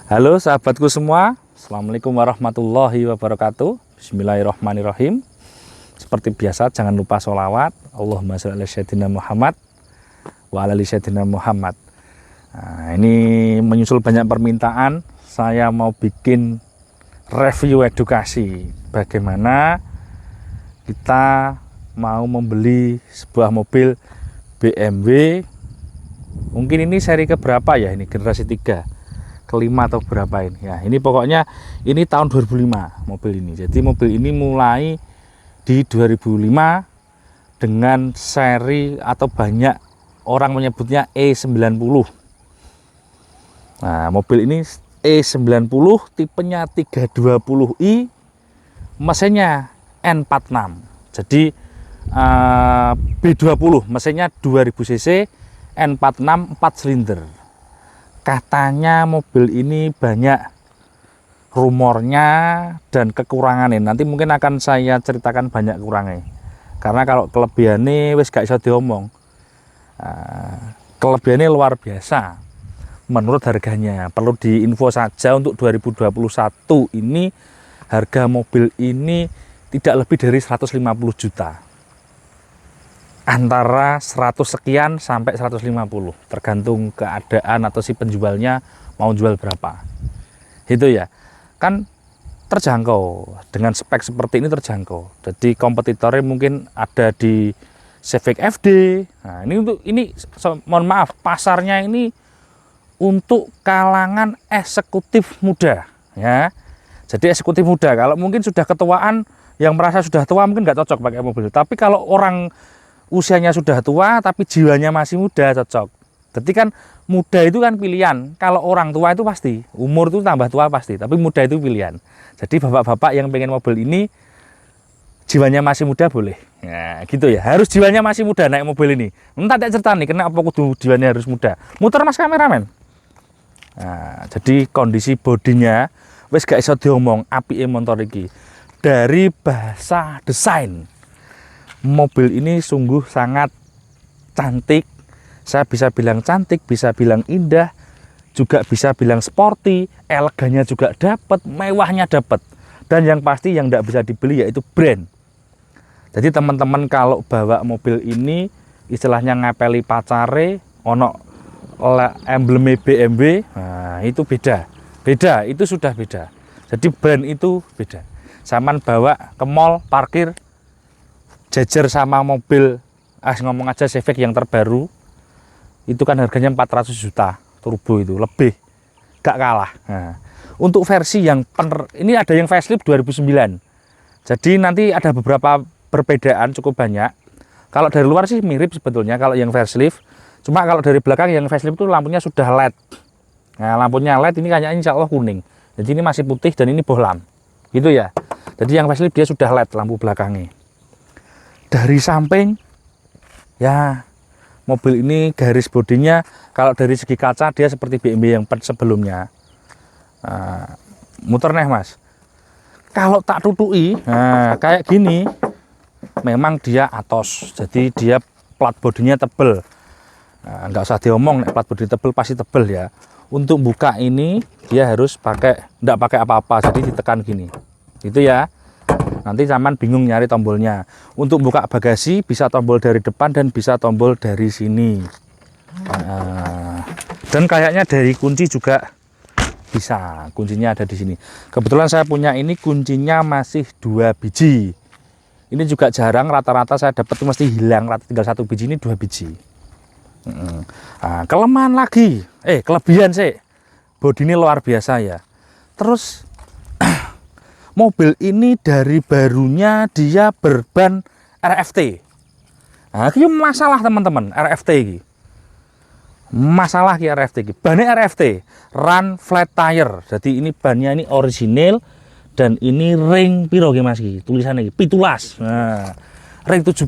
Halo sahabatku semua, Assalamualaikum warahmatullahi wabarakatuh. Bismillahirrahmanirrahim. Seperti biasa jangan lupa sholawat. Allahumma sholli ala sayyidina Muhammad wa ala ali sayyidina Muhammad. Nah, ini menyusul banyak permintaan, saya mau bikin review edukasi bagaimana kita mau membeli sebuah mobil BMW. Mungkin ini seri keberapa ya, ini generasi 3, kelima atau berapa ini ya. Ini pokoknya ini tahun 2005 mobil ini. Jadi mobil ini mulai di 2005 dengan seri atau banyak orang menyebutnya E90. Nah, mobil ini E90, tipenya 320i, mesinnya N46. Jadi B20, mesinnya 2000 cc, N46 4 silinder. Katanya mobil ini banyak rumornya dan kekurangannya. Nanti mungkin akan saya ceritakan banyak kurangnya. Karena kalau kelebihannya wis gak bisa diomong. Kelebihannya luar biasa. Menurut harganya, perlu diinfo saja untuk 2021 ini harga mobil ini tidak lebih dari 150 juta. Antara 100 sekian sampai 150, tergantung keadaan atau si penjualnya mau jual berapa. Itu ya, kan terjangkau, dengan spek seperti ini terjangkau. Jadi kompetitornya mungkin ada di Civic FD. Nah, ini mohon maaf, pasarnya ini untuk kalangan eksekutif muda ya. Jadi eksekutif muda, kalau mungkin sudah ketuaan, yang merasa sudah tua mungkin nggak cocok pakai mobil. Tapi kalau orang usianya sudah tua tapi jiwanya masih muda, cocok. Jadi kan muda itu kan pilihan. Kalau orang tua itu pasti, umur itu tambah tua pasti, tapi muda itu pilihan. Jadi bapak-bapak yang pengen mobil ini jiwanya masih muda boleh. Nah, gitu ya. Harus jiwanya masih muda naik mobil ini. Entah tak cerita nih, kenapa kudu jiwanya harus muda. Muter mas kameramen. Nah, jadi kondisi bodinya wis gak iso diomong, apike motor iki. Dari bahasa desain, mobil ini sungguh sangat cantik. Saya bisa bilang cantik, bisa bilang indah, juga bisa bilang sporty, elegannya juga dapat, mewahnya dapat. Dan yang pasti yang tidak bisa dibeli yaitu brand. Jadi teman-teman kalau bawa mobil ini istilahnya ngapeli pacare, ono emblem BMW, nah itu beda. Beda, itu sudah beda. Jadi brand itu beda. Saman bawa ke mall, parkir, jejer sama mobil, ngomong aja Civic yang terbaru, itu kan harganya 400 juta, turbo itu, lebih, gak kalah. Nah, untuk versi yang ini ada yang facelift 2009, jadi nanti ada beberapa perbedaan cukup banyak. Kalau dari luar sih mirip sebetulnya kalau yang facelift, cuma kalau dari belakang yang facelift itu lampunya sudah LED. Nah, lampunya LED ini kayaknya insya Allah kuning, jadi ini masih putih dan ini bohlam, gitu ya. Jadi yang facelift dia sudah LED lampu belakangnya. Dari samping ya, mobil ini garis bodinya kalau dari segi kaca dia seperti BMW yang sebelumnya. Muter nih mas, kalau tak tutui kayak gini memang dia Atos, jadi dia plat bodinya tebel. Nggak usah diomong, plat bodi tebel pasti tebel ya. Untuk buka ini dia harus nggak pakai apa-apa, jadi ditekan gini gitu ya. Nanti zaman bingung nyari tombolnya. Untuk buka bagasi bisa tombol dari depan dan bisa tombol dari sini. Dan kayaknya dari kunci juga bisa. Kuncinya ada di sini. Kebetulan saya punya ini kuncinya masih 2 biji. Ini juga jarang, rata-rata saya dapat mesti hilang. Tinggal 1 biji, ini 2 biji. Kelemahan lagi, kelebihan sih. Bodi ini luar biasa ya. Terus mobil ini dari barunya dia berban RFT. Nah, ini masalah teman-teman, RFT ini. Masalah ki RFT ini. Bannya RFT, run flat tire. Jadi ini bannya ini orisinil dan ini ring piro ki Mas ki? Tulisannya ki 17. Nah, ring 17.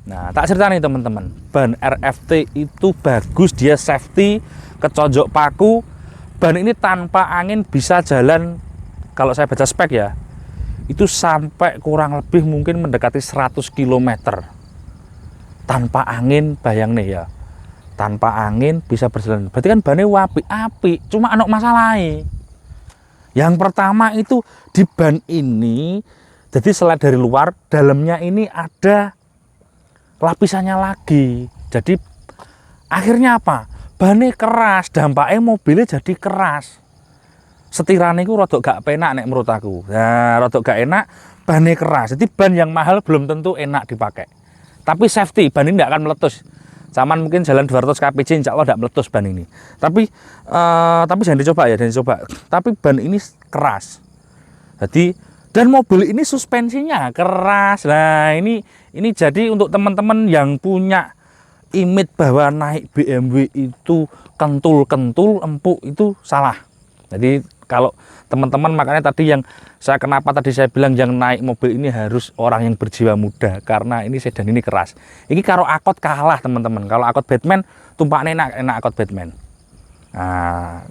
Nah, tak cerita nih teman-teman. Ban RFT itu bagus, dia safety, kecojok paku. Ban ini tanpa angin bisa jalan. Kalau saya baca spek ya, itu sampai kurang lebih mungkin mendekati 100 km tanpa angin, bayang nih ya. tanpa angin bisa berjalan. Berarti kan bannya api, cuma anak masalahnya. Yang pertama itu di ban ini, jadi selain dari luar, dalamnya ini ada lapisannya lagi. Jadi akhirnya apa? Bannya keras, dampaknya mobilnya jadi keras. Setirane itu rodok gak penak nek menurut aku. Nah, rodok gak enak, bannya keras. Jadi ban yang mahal belum tentu enak dipakai. Tapi safety, ban ini tidak akan meletus. Zaman mungkin jalan 200 kpj insya Allah tidak meletus ban ini. Tapi jangan dicoba ya, jangan dicoba. Tapi ban ini keras. Jadi dan mobil ini suspensinya keras. Nah ini jadi untuk teman-teman yang punya image bahwa naik BMW itu kentul-kentul, empuk, itu salah. Jadi kalau teman-teman, makanya tadi yang kenapa tadi saya bilang yang naik mobil ini harus orang yang berjiwa muda, karena ini sedan ini keras. Ini karo akot kalah teman-teman. Kalau akot Batman tumpaknya enak akot Batman. Nah,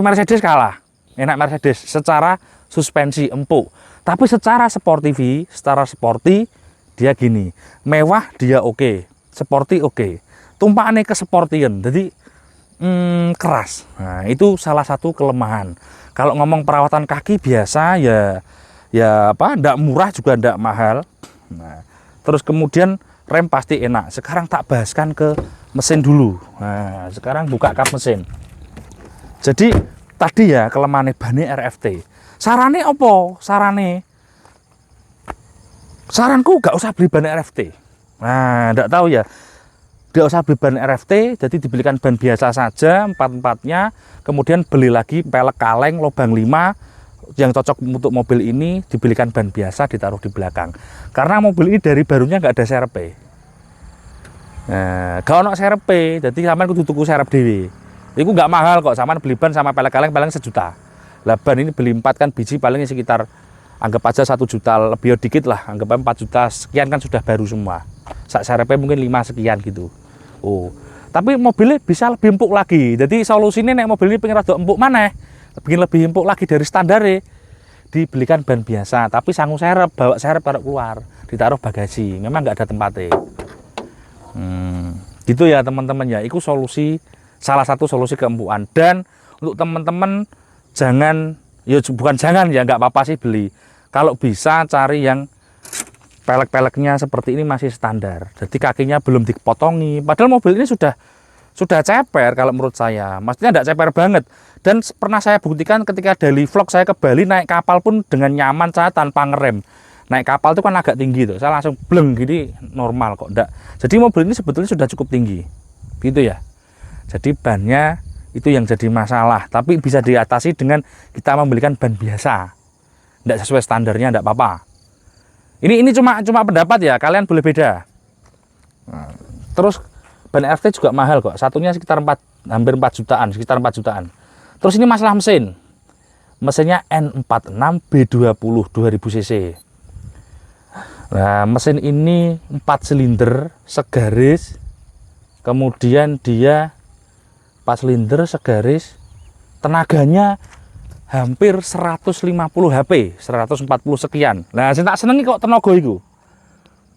Mercedes kalah, enak Mercedes secara suspensi empuk. Tapi secara sporty dia gini, mewah dia oke, sporty oke. Tumpaknya ke sportian, jadi keras. Nah, itu salah satu kelemahan. Kalau ngomong perawatan kaki biasa ya apa, ndak murah juga ndak mahal. Nah, terus kemudian rem pasti enak. Sekarang tak bahaskan ke mesin dulu. Nah, sekarang buka kap mesin. Jadi tadi ya kelemahan ban RFT. Sarane opo? Saranku gak usah beli ban RFT. Nah, ndak tahu ya. Tidak usah beli ban RFT, jadi dibelikan ban biasa saja, 4-4-nya, kemudian beli lagi pelek kaleng lubang 5 yang cocok untuk mobil ini, dibelikan ban biasa, ditaruh di belakang. Karena mobil ini dari barunya nggak ada serep. Nah, gak ada serep, jadi sampean kudu tuku serep dewe. Itu nggak mahal kok, sampean beli ban sama pelek kaleng paling 1 juta. Lah ban ini beli 4 kan biji paling sekitar, anggap aja 1 juta lebih dikit lah, anggap aja 4 juta sekian kan sudah baru semua. Serepnya mungkin 5 sekian gitu. Oh, tapi mobilnya bisa lebih empuk lagi. Jadi solusinya nek mobil ini pengen rada empuk mana? Bikin lebih empuk lagi dari standar dibelikan ban biasa, tapi sanggup serep, bawa serep taruh keluar, ditaruh bagasi. Memang nggak ada tempatnya. Gitu ya teman-teman ya. Itu salah satu solusi keempukan. Dan untuk teman-teman jangan, ya bukan jangan ya, nggak apa-apa sih beli. Kalau bisa cari yang pelek-peleknya seperti ini masih standar, jadi kakinya belum dipotongi. Padahal mobil ini sudah ceper kalau menurut saya, maksudnya tidak ceper banget. Dan pernah saya buktikan ketika daily vlog saya ke Bali, naik kapal pun dengan nyaman saya tanpa ngerem. Naik kapal itu kan agak tinggi tuh, saya langsung bleng gini normal kok, enggak. Jadi mobil ini sebetulnya sudah cukup tinggi, gitu ya. Jadi bannya itu yang jadi masalah, tapi bisa diatasi dengan kita membelikan ban biasa, tidak sesuai standarnya, tidak apa-apa. Ini cuma pendapat ya, kalian boleh beda. Nah, terus ban RFT juga mahal kok, satunya sekitar hampir 4 jutaan, sekitar 4 jutaan. Terus ini masalah mesin. Mesinnya N46 B20 2000 cc. Nah, mesin ini 4 silinder segaris. Kemudian dia 4 silinder segaris, tenaganya hampir 150 HP, 140 sekian. Nah, saya tak senengi kok tenaga itu.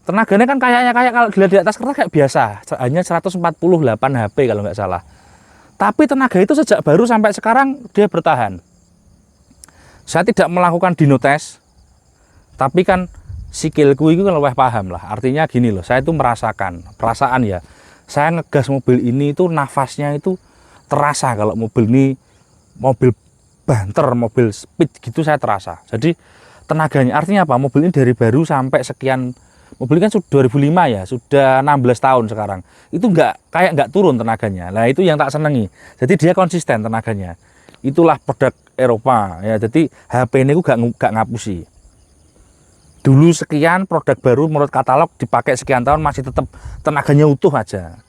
Tenaganya kan kayak kalau dilihat di atas kertas kayak biasa, hanya 148 HP kalau nggak salah. Tapi tenaga itu sejak baru sampai sekarang dia bertahan. Saya tidak melakukan dyno test, tapi kan sikilku itu kan lebih paham lah. Artinya gini loh, saya itu merasakan, perasaan ya. Saya ngegas mobil ini itu nafasnya itu terasa kalau mobil ini mobil banter, mobil speed gitu saya terasa. Jadi tenaganya artinya apa? Mobil ini dari baru sampai sekian, mobil ini kan sudah 2005 ya, sudah 16 tahun sekarang. Itu nggak turun tenaganya. Nah itu yang tak senengi. Jadi dia konsisten tenaganya. Itulah produk Eropa ya. Jadi HP ini gak ngapusi. Dulu sekian, produk baru menurut katalog dipakai sekian tahun masih tetap tenaganya utuh aja.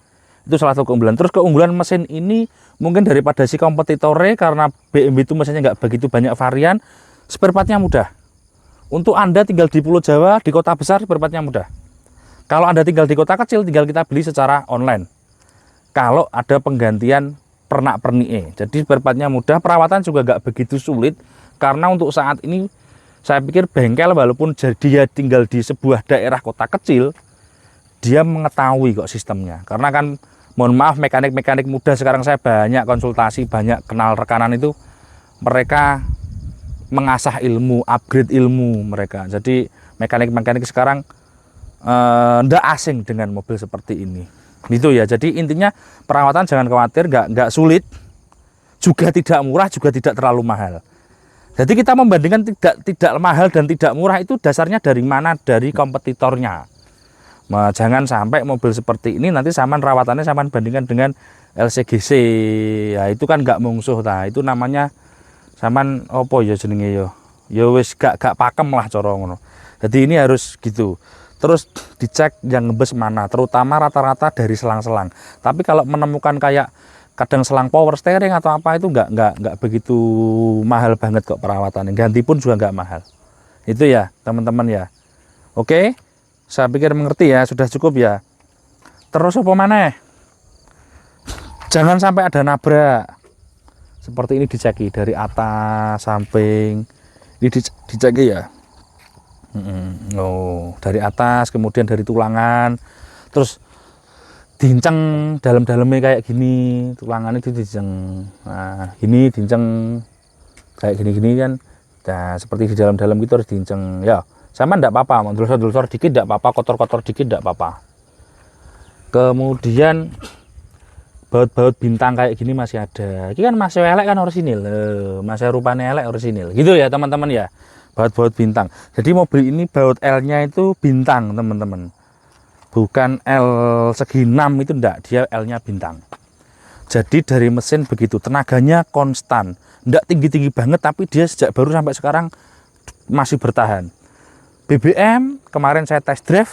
Itu salah satu keunggulan. Terus keunggulan mesin ini mungkin daripada si kompetitornya, karena BMW itu mesinnya nggak begitu banyak varian, spare partnya mudah. Untuk Anda tinggal di Pulau Jawa, di kota besar, spare partnya mudah. Kalau Anda tinggal di kota kecil, tinggal kita beli secara online. Kalau ada penggantian pernak-pernik, jadi spare partnya mudah, perawatan juga nggak begitu sulit, karena untuk saat ini saya pikir bengkel walaupun dia tinggal di sebuah daerah kota kecil, dia mengetahui kok sistemnya. Karena kan mohon maaf, mekanik-mekanik muda sekarang saya banyak konsultasi, banyak kenal rekanan itu, mereka mengasah ilmu, upgrade ilmu mereka. Jadi mekanik-mekanik sekarang ndak asing dengan mobil seperti ini. Gitu ya. Jadi intinya perawatan jangan khawatir, nggak sulit, juga tidak murah, juga tidak terlalu mahal. Jadi kita membandingkan tidak mahal dan tidak murah itu dasarnya dari mana? Dari kompetitornya. Nah, jangan sampai mobil seperti ini nanti saman rawatannya saman bandingkan dengan LCGC. Ya itu kan nggak mungsuh ta. Itu namanya saman opo ya jenenge yo. Ya wis gak pakem lah cara ngono. Jadi ini harus gitu. Terus dicek yang ngebes mana, terutama rata-rata dari selang-selang. Tapi kalau menemukan kayak kadang selang power steering atau apa itu nggak begitu mahal banget kok perawatannya. Ganti pun juga nggak mahal. Itu ya teman-teman ya. Oke. Saya pikir mengerti ya, sudah cukup ya. Terus apa mana? Jangan sampai ada nabrak. Seperti ini diceki dari atas, samping. Ini diceki ya. Oh, dari atas, kemudian dari tulangan. Terus dinceng dalam-dalamnya kayak gini. Tulangan itu dinceng. Nah, ini dinceng kayak gini-gini kan. Nah, seperti di dalam-dalam gitu harus dinceng. Ya. Sama enggak apa-apa, dulur-dulur dikit enggak apa-apa, kotor-kotor dikit enggak apa-apa. Kemudian baut-baut bintang kayak gini masih ada. Ini kan masih elek kan orisinil. Masih rupanya elek orisinil. Gitu ya, teman-teman ya. Baut-baut bintang. Jadi mobil ini baut L-nya itu bintang, teman-teman. Bukan L segi 6 itu enggak, dia L-nya bintang. Jadi dari mesin begitu, tenaganya konstan. Enggak tinggi-tinggi banget tapi dia sejak baru sampai sekarang masih bertahan. BBM kemarin saya test drive,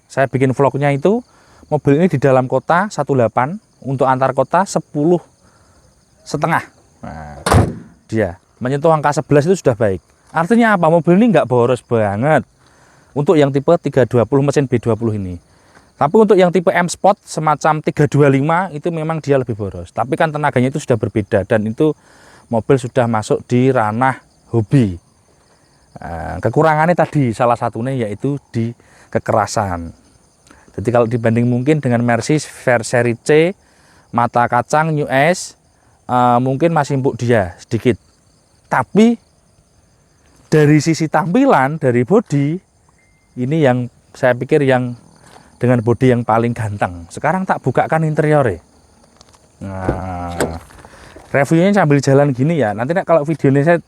saya bikin vlognya itu mobil ini di dalam kota 18, untuk antar kota 10,5. Nah, dia menyentuh angka 11 itu sudah baik. Artinya apa? Mobil ini nggak boros banget untuk yang tipe 320 mesin B20 ini. Tapi untuk yang tipe M Sport semacam 325 itu memang dia lebih boros. Tapi kan tenaganya itu sudah berbeda dan itu mobil sudah masuk di ranah hobi. Kekurangannya tadi salah satunya yaitu di kekerasan. Jadi kalau dibanding mungkin dengan Mercy seri C, mata kacang New S, mungkin masih empuk dia sedikit. Tapi dari sisi tampilan, dari bodi, ini yang saya pikir yang dengan bodi yang paling ganteng. Sekarang tak bukakan interiornya. Nah, reviewnya sambil jalan gini ya. Nanti kalau videonya saya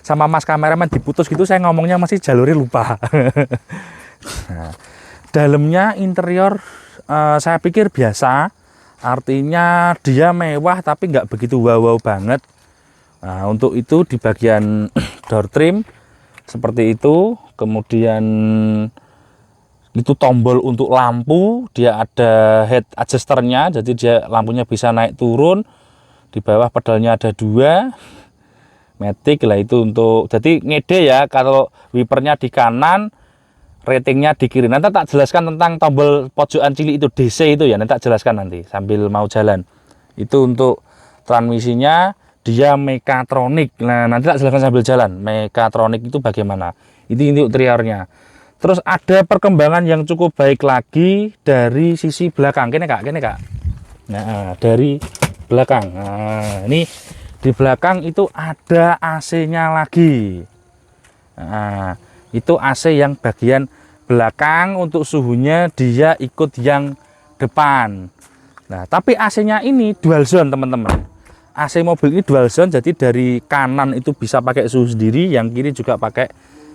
sama mas kameramen diputus gitu, saya ngomongnya masih jalurnya lupa. Nah, dalamnya interior saya pikir biasa, artinya dia mewah tapi nggak begitu wow banget. Nah, untuk itu di bagian door trim seperti itu, kemudian itu tombol untuk lampu, dia ada head adjusternya, jadi dia lampunya bisa naik turun. Di bawah pedalnya ada 2 matic lah, itu untuk jadi ngede ya. Kalau wipernya di kanan, ratingnya di kiri. Nanti tak jelaskan tentang tombol pojokan cilik itu DC itu ya, nanti tak jelaskan nanti sambil mau jalan. Itu untuk transmisinya dia mekatronik. Nah, nanti tak jelaskan sambil jalan mekatronik itu bagaimana. Itu untuk interiornya. Terus ada perkembangan yang cukup baik lagi dari sisi belakang. Kene kak. Nah, dari belakang. Nah, ini di belakang itu ada AC-nya lagi. Nah, itu AC yang bagian belakang, untuk suhunya dia ikut yang depan. Nah, tapi AC-nya ini dual zone, teman-teman. AC mobil ini dual zone, jadi dari kanan itu bisa pakai suhu sendiri, yang kiri juga pakai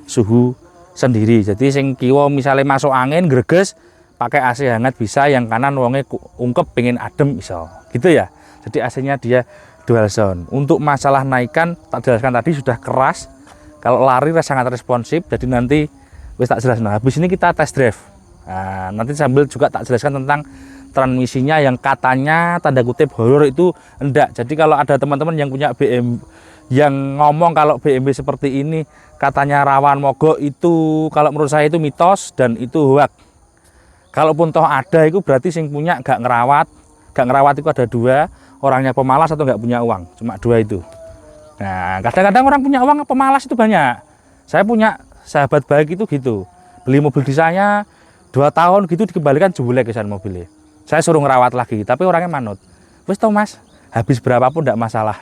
suhu sendiri. Jadi sing kiwa misalnya masuk angin greges, pakai AC hangat bisa, yang kanan wonge ungkep pengen adem bisa. Gitu ya. Jadi AC-nya dia dual zone. Untuk masalah naikan tak jelaskan tadi sudah keras. Kalau lari sangat responsif. Jadi nanti wis tak jelaskan. Nah, habis ini kita test drive. Nah, nanti sambil juga tak jelaskan tentang transmisinya yang katanya tanda kutip horor itu enggak. Jadi kalau ada teman-teman yang punya BMW yang ngomong kalau BMW seperti ini katanya rawan mogok, itu kalau menurut saya itu mitos dan itu hoax. Kalaupun toh ada itu berarti sing punya gak ngerawat. Gak ngerawat itu ada 2, orangnya pemalas atau nggak punya uang, cuma 2 itu. Nah, kadang-kadang orang punya uang pemalas itu banyak. Saya punya sahabat baik itu gitu, beli mobil di saya 2 tahun gitu dikembalikan jelek kesan mobilnya. Saya suruh ngerawat lagi, tapi orangnya manut. Wis toh Mas, habis berapapun enggak masalah.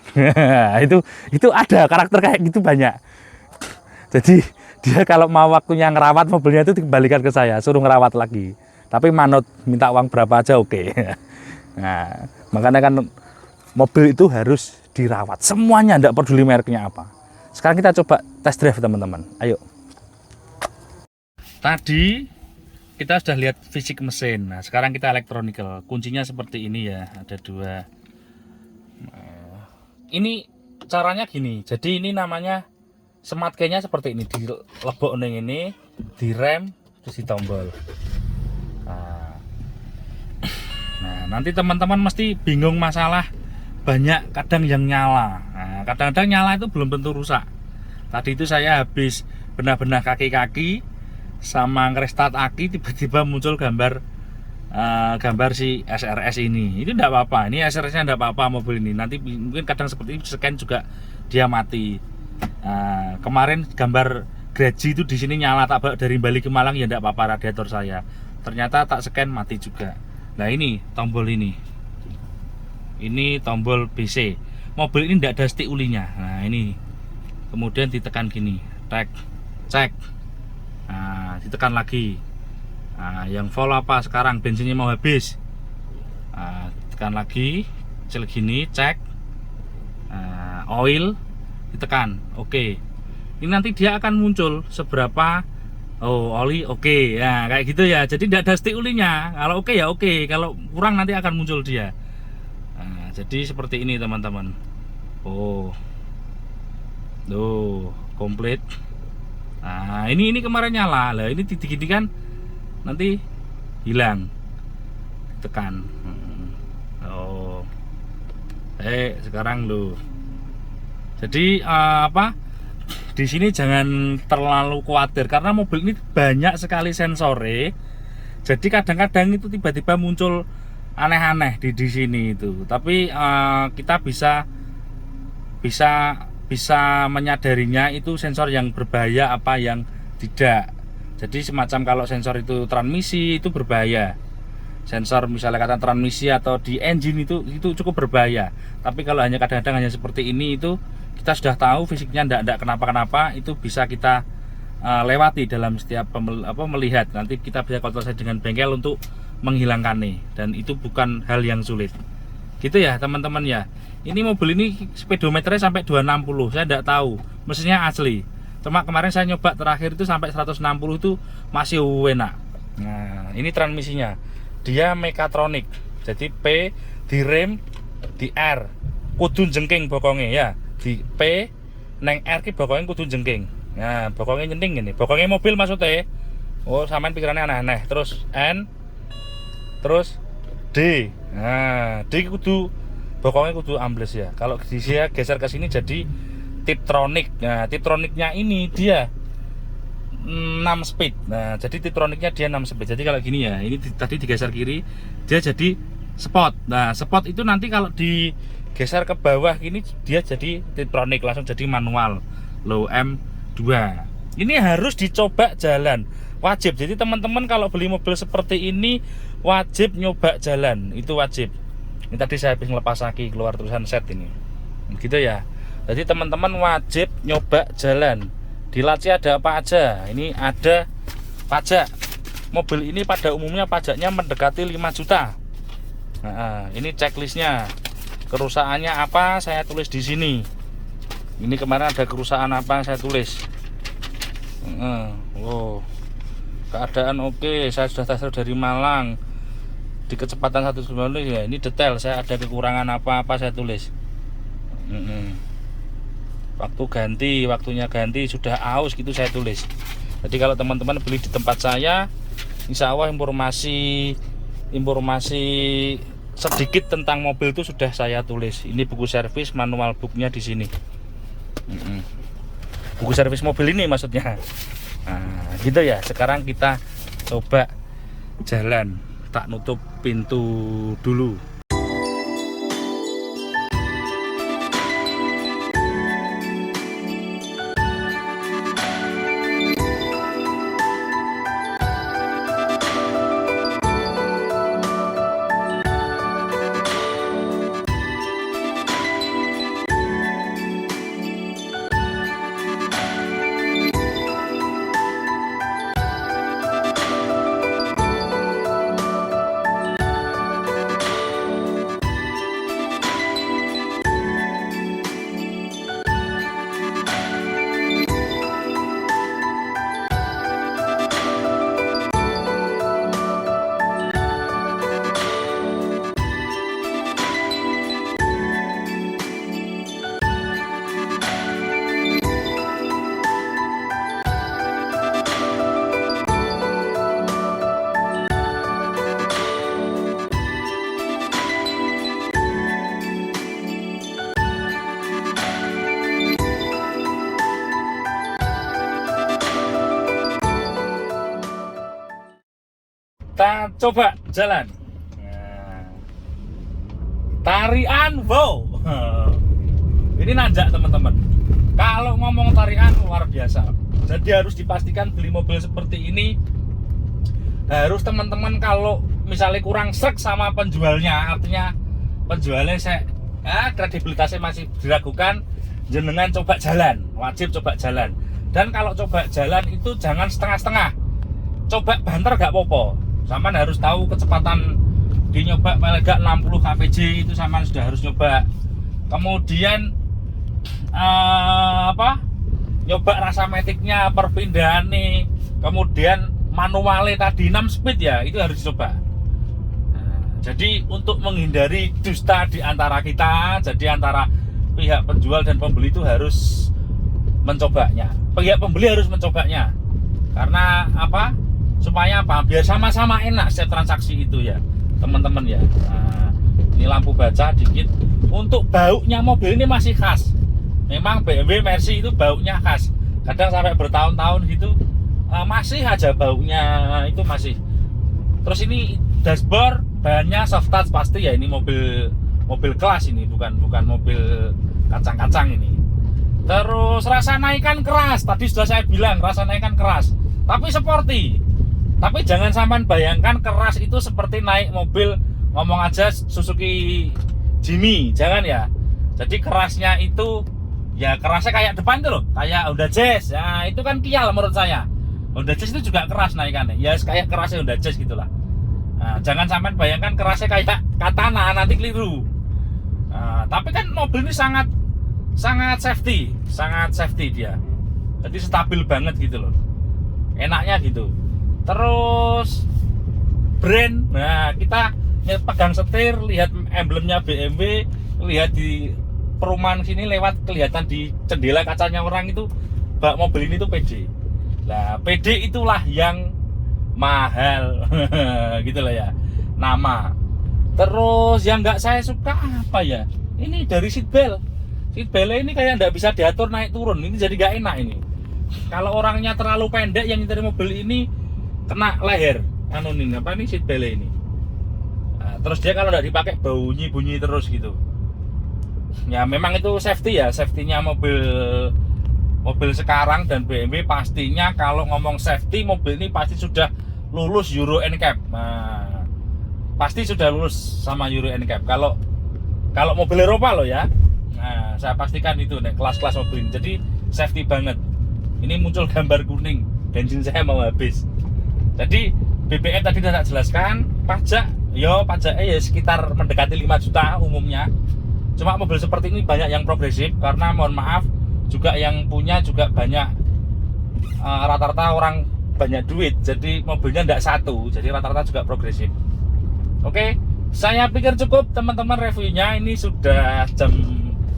itu ada karakter kayak gitu banyak. Jadi dia kalau mau waktunya ngerawat mobilnya itu dikembalikan ke saya, suruh ngerawat lagi. Tapi manut, minta uang berapa aja oke. Nah, makanya kan mobil itu harus dirawat. Semuanya, enggak peduli mereknya apa. Sekarang kita coba test drive teman-teman. Ayo. Tadi kita sudah lihat fisik mesin. Nah, sekarang kita elektronikal. Kuncinya seperti ini ya, ada dua. Ini caranya gini. Jadi ini namanya smart key-nya seperti ini, dilebok ning ini, direm, terus ditombol. Nah, nanti teman-teman mesti bingung masalah banyak kadang yang nyala. Nah, kadang-kadang nyala itu belum tentu rusak. Tadi itu saya habis benah-benah kaki-kaki sama ngerestart aki, tiba-tiba muncul gambar si SRS ini. Itu enggak apa-apa. Ini SRS-nya enggak apa-apa mobil ini. Nanti mungkin kadang seperti ini scan juga dia mati. Kemarin gambar Graji itu di sini nyala, tak bawa dari Bali ke Malang ya enggak apa-apa radiator saya. Ternyata tak scan mati juga. Nah, ini tombol ini. Ini tombol BC. Mobil ini enggak ada stick ulinya. Nah, ini. Kemudian ditekan gini, cek. Nah, ditekan lagi. Nah, yang full apa sekarang, bensinnya mau habis. Nah, tekan lagi, kecil gini, cek. Oil ditekan, oke. Ini nanti dia akan muncul seberapa. Oh, oli oke. Ya, kayak gitu ya. Jadi tidak ada stick ulinya. Kalau oke ya oke, kalau kurang nanti akan muncul dia. Nah, jadi seperti ini teman-teman. Oh. Tuh, komplit. Nah, ini kemarin nyala. Lah, ini titik-titik kan nanti hilang. Tekan. Oh. Sekarang lo. Jadi di sini jangan terlalu khawatir karena mobil ini banyak sekali sensornya. Jadi kadang-kadang itu tiba-tiba muncul aneh-aneh di sini itu. Tapi kita bisa menyadarinya itu sensor yang berbahaya apa yang tidak. Jadi semacam kalau sensor itu transmisi itu berbahaya. Sensor misalnya kata transmisi atau di engine itu cukup berbahaya. Tapi kalau hanya kadang-kadang hanya seperti ini itu kita sudah tahu fisiknya enggak kenapa-kenapa, itu bisa kita lewati dalam setiap melihat. Nanti kita bisa konsultasi dengan bengkel untuk menghilangkannya, dan itu bukan hal yang sulit. Gitu ya teman-teman ya. Ini mobil ini speedometernya sampai 260. Saya enggak tahu mesinnya asli. Cuma kemarin saya nyoba terakhir itu sampai 160 itu masih enak. Nah, ini transmisinya. Dia mekatronik. Jadi P di rem, di R kudu jengking bokongnya ya. Di P neng R ki bokongnya kudu jengking. Nah, bokongnya nyenting ini. Bokongnya mobil maksudnya. Oh, sampean pikirannya aneh-aneh. Terus N, terus D. Nah, D kudu bokongnya kudu ambles ya. Kalau dia geser ke sini jadi Tiptronic. Nah, Tiptronicnya ini dia 6 speed. Nah, jadi Tiptronicnya dia 6 speed. Jadi kalau gini ya, ini tadi digeser kiri, dia jadi sport. Nah, sport itu nanti kalau digeser ke bawah ini dia jadi Tiptronic, langsung jadi manual. Low M2. Ini harus dicoba jalan. Wajib. Jadi teman-teman kalau beli mobil seperti ini wajib nyoba jalan. Itu wajib. Ini tadi saya habis ngelepas aki keluar tulisan set ini. Gitu ya. Jadi teman-teman wajib nyoba jalan. Di laci ada apa aja? Ini ada pajak. Mobil ini pada umumnya pajaknya mendekati 5 juta. Nah, ini checklistnya. Kerusakannya apa? Saya tulis di sini. Ini kemarin ada kerusakan apa? Saya tulis. Keadaan oke. Saya sudah tes dari Malang. Di kecepatan 190 ya. Ini detail. Saya ada kekurangan apa-apa saya tulis. Waktunya ganti sudah aus gitu saya tulis. Jadi kalau teman-teman beli di tempat saya, insya Allah informasi sedikit tentang mobil itu sudah saya tulis. Ini buku servis, manual booknya di sini. Buku servis mobil ini maksudnya. Nah, gitu ya. Sekarang kita coba jalan. Tak nutup pintu dulu. coba jalan. Nah, tarian wow. Ini nanjak teman-teman. Kalau ngomong tarian luar biasa. Jadi harus dipastikan beli mobil seperti ini harus teman-teman kalau misalnya kurang srek sama penjualnya, artinya penjualnya kredibilitasnya masih diragukan, jenengan coba jalan, wajib coba jalan. Dan kalau coba jalan itu jangan setengah-setengah. Coba banter gak apa-apa. Saman harus tahu kecepatan di nyoba paling gak 60 kpj itu saman sudah harus nyoba. Kemudian nyoba rasa metiknya, perpindahan nih, kemudian manualnya tadi 6 speed ya, itu harus dicoba. Jadi untuk menghindari dusta di antara kita, jadi antara pihak penjual dan pembeli itu harus mencobanya. Pihak pembeli harus mencobanya. Karena apa? Supaya apa? Biar sama-sama enak setiap transaksi itu ya, teman-teman ya. Nah, ini lampu baca dikit. Untuk baunya mobil ini masih khas. Memang BMW Mercy itu baunya khas. Kadang sampai bertahun-tahun gitu masih aja baunya itu masih. Terus ini dashboard bahannya soft touch pasti ya, ini mobil kelas ini, bukan mobil kacang-kacang ini. Terus rasa naikan keras, tadi sudah saya bilang rasa naikan keras, tapi sporty. Tapi jangan sampai bayangkan keras itu seperti naik mobil, ngomong aja Suzuki Jimmy, jangan ya. Jadi kerasnya itu ya kerasnya kayak depan itu loh, kayak Honda Jazz. Nah, itu kan kial menurut saya. Honda Jazz itu juga keras naikannya, ya kayak kerasnya Honda Jazz gitulah. Nah, jangan sampai bayangkan kerasnya kayak Katana, nanti keliru. Nah, tapi kan mobil ini sangat safety dia. Jadi stabil banget gitu loh. Enaknya gitu. Terus brand, nah kita pegang setir, lihat emblemnya BMW, lihat di perumahan sini lewat kelihatan di jendela kacanya orang itu, bak mobil ini tuh PD. Nah, PD itulah yang mahal. Gitu lah ya nama. Terus yang nggak saya suka apa ya, ini dari seatbelt ini kayak nggak bisa diatur naik turun, ini jadi nggak enak ini. Kalau orangnya terlalu pendek yang nyetir mobil ini kena leher ini seatbelt ini. Nah, terus dia kalau nggak dipakai bunyi terus gitu ya. Memang itu safety ya, safety-nya mobil sekarang dan BMW pastinya kalau ngomong safety, mobil ini pasti sudah lulus Euro NCAP. Nah, pasti sudah lulus sama Euro NCAP kalau mobil Eropa loh ya. Nah, saya pastikan itu nih kelas-kelas mobil ini. Jadi safety banget. Ini muncul gambar kuning, bensin saya mau habis. Jadi BBM tadi sudah saya jelaskan, pajaknya ya sekitar mendekati 5 juta umumnya. Cuma mobil seperti ini banyak yang progresif karena mohon maaf juga yang punya juga banyak, rata-rata orang banyak duit, jadi mobilnya tidak satu, jadi rata-rata juga progresif. Oke, saya pikir cukup teman-teman reviewnya. Ini sudah jam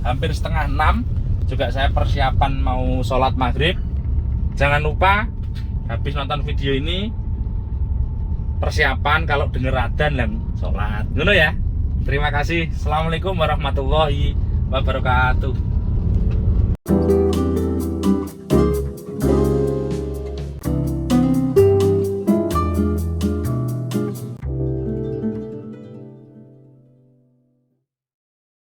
hampir setengah 6, juga saya persiapan mau sholat maghrib. Jangan lupa habis nonton video ini persiapan kalau denger adzan dan sholat dulu ya. Terima kasih. Assalamualaikum warahmatullahi wabarakatuh.